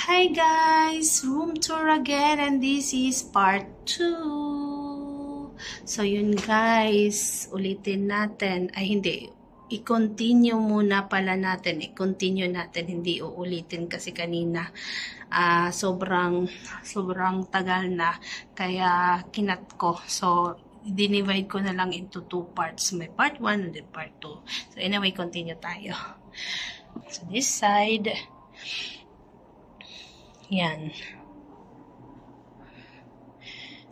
Hi guys! Room tour again and this is part 2. So yun guys, ulitin natin. Ay hindi, i-continue muna pala natin. I-continue natin, hindi uulitin kasi kanina. Sobrang tagal na kaya kinat ko. So dinivide ko na lang into 2 parts. May part 1 and then part 2. So anyway, continue tayo. So this side, yan.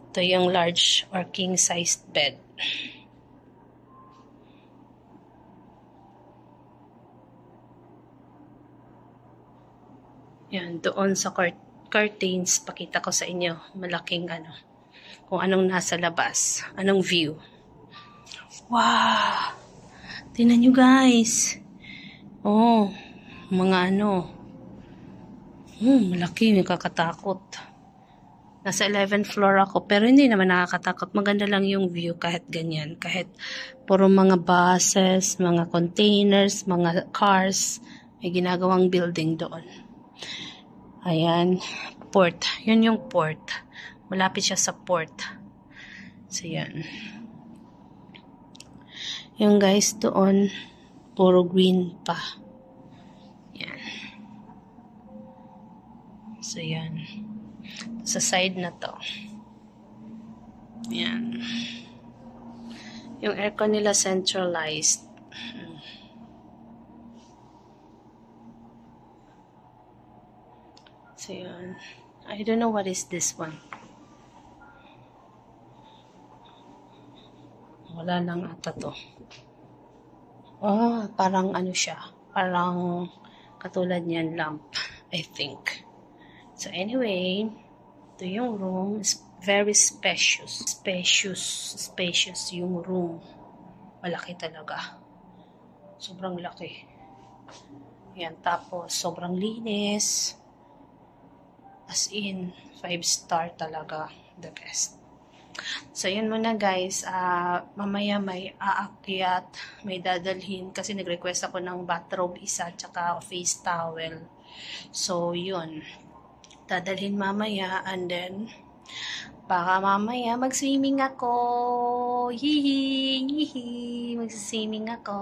Ito yung large or king-sized bed. Yan, doon sa curtains, pakita ko sa inyo, malaking kung anong nasa labas, anong view. Wow! Tingnan nyo guys. Oh, mga malaki, nakakatakot. Nasa 11th floor ako, pero hindi naman nakakatakot. Maganda lang yung view kahit ganyan. Kahit puro mga buses, mga containers, mga cars, may ginagawang building doon. Ayan, port. Yun yung port. Malapit siya sa port. So, yan. Yung guys doon, puro green pa. Yan. So, yan. Sa side na to. Yan. Yung aircon nila centralized. So, yan. I don't know what is this one. Wala lang ata to. Oh, parang siya. Parang katulad niyan lamp, I think. So, anyway, ito yung room. Is very spacious. Spacious yung room. Malaki talaga. Sobrang laki. Yan, tapos sobrang linis. As in, 5-star talaga. The best. So, yun muna guys. Mamaya may aakyat, may dadalhin. Kasi nag-request ako ng bathrobe isa, tsaka face towel. So, yun. Dadalhin mamaya, and then baka mamaya mag-swimming ako. Hihi, mag-swimming ako.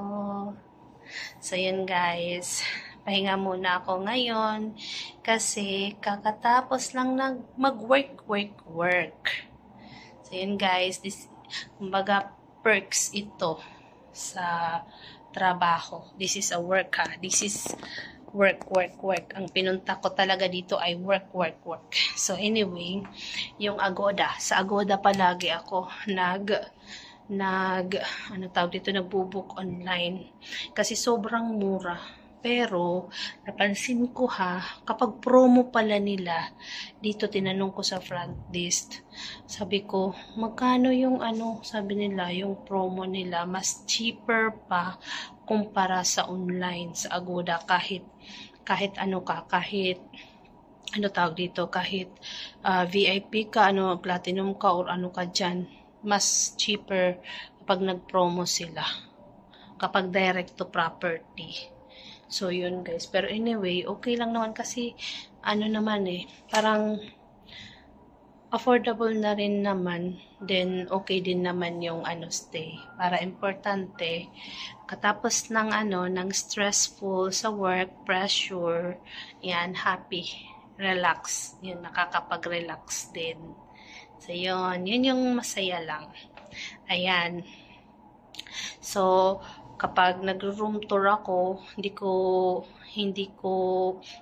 So yun guys, pahinga muna ako ngayon kasi kakatapos lang mag-work. So yun guys, kumbaga perks ito sa trabaho. This is a work ha. This is work. Ang pinunta ko talaga dito ay work. So anyway, yung Agoda. Sa Agoda palagi ako nagbo-book online. Kasi sobrang mura. Pero, napansin ko kapag promo pala nila, dito tinanong ko sa front desk, sabi ko, magkano yung sabi nila, yung promo nila, mas cheaper pa kumpara sa online, sa Agoda, kahit VIP ka, platinum ka, or ka dyan, mas cheaper kapag nag-promo sila, kapag direct to property. So, yun guys. Pero anyway, okay lang naman kasi, parang affordable na rin naman. Then, okay din naman yung stay. Para importante, katapos ng stressful sa work, pressure, yan, happy, relax. Yun, nakakapag-relax din. So, yun yung masaya lang. Ayan. So, kapag nag-room tour ako, hindi ko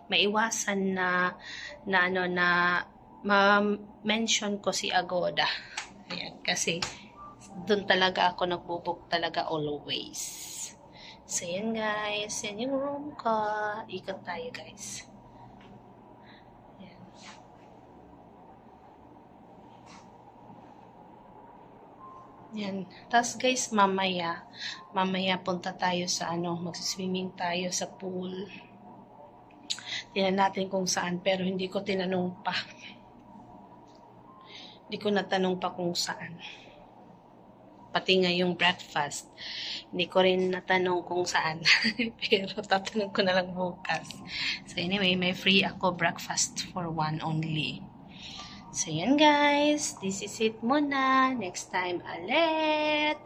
maiwasan na ma-mention ko si Agoda. Ayan, kasi doon talaga ako nagbo-book talaga always. So, yan guys. Yan yung room ko. Ikot tayo guys. Yan. Tapos guys, mamaya punta tayo sa magsiswimming tayo sa pool. Tingnan natin kung saan, pero hindi ko tinanong pa. Hindi ko natanong pa kung saan. Pati nga yung breakfast. Hindi ko rin natanong kung saan. Pero tatanong ko na lang bukas. So anyway, may free ako breakfast for one only. So yan guys. This is it muna. Next time ulit.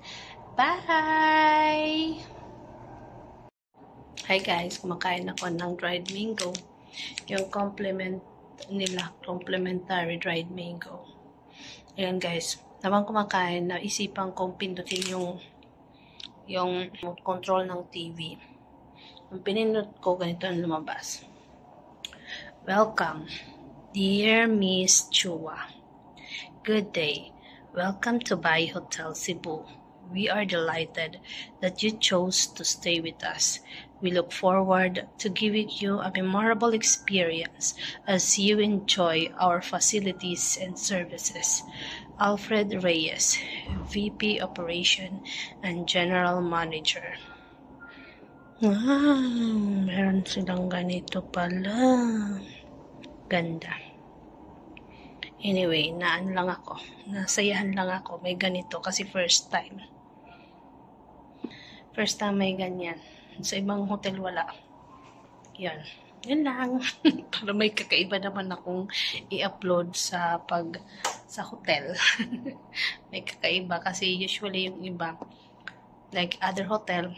Bye! Hi guys. Kumakain ako ng dried mango. Yung complimentary dried mango. Ayan guys. Habang kumakain, naisipan kong pindutin yung control ng TV. Ang pinindot ko, ganito ang lumabas. Welcome, dear Miss Chua. Good day. Welcome to Bai Hotel Cebu. We are delighted that you chose to stay with us. We look forward to giving you a memorable experience as you enjoy our facilities and services. Alfred Reyes, VP Operation and General Manager. Meron silang ganito pala. Ganda. Anyway, nasayahan lang ako. May ganito kasi first time. First time may ganyan. Sa ibang hotel wala. Yan. Yan lang. Para may kakaiba naman akong i-upload sa hotel. May kakaiba kasi usually yung iba, like other hotel,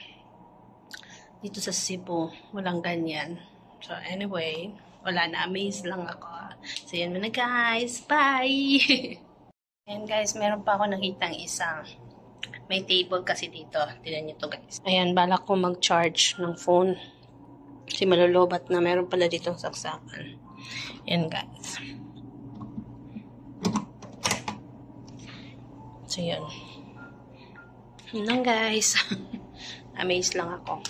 dito sa Cebu, walang ganyan. So anyway, wala na. Amazed lang ako. So yan muna guys. Bye! And guys, meron pa ako nakitang isang may table kasi dito. Tignan nyo to guys. Ayan, balak ko mag-charge ng phone. Kasi malulubat na. Meron pala ditong saksakan. Ayan guys. So yun. Yun lang guys. Amazed lang ako.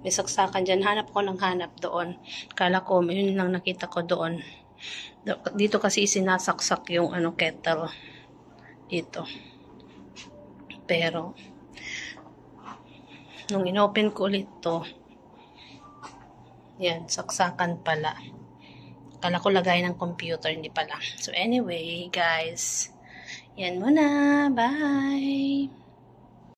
May saksakan dyan. Hanap ko ng hanap doon. Kala ko, yun lang nakita ko doon. Dito kasi sinasaksak yung kettle. Dito. Pero, nung inopen ko ulit to, yan, saksakan pala. Kala ko lagay ng computer, hindi pala. So anyway, guys, yan muna. Bye!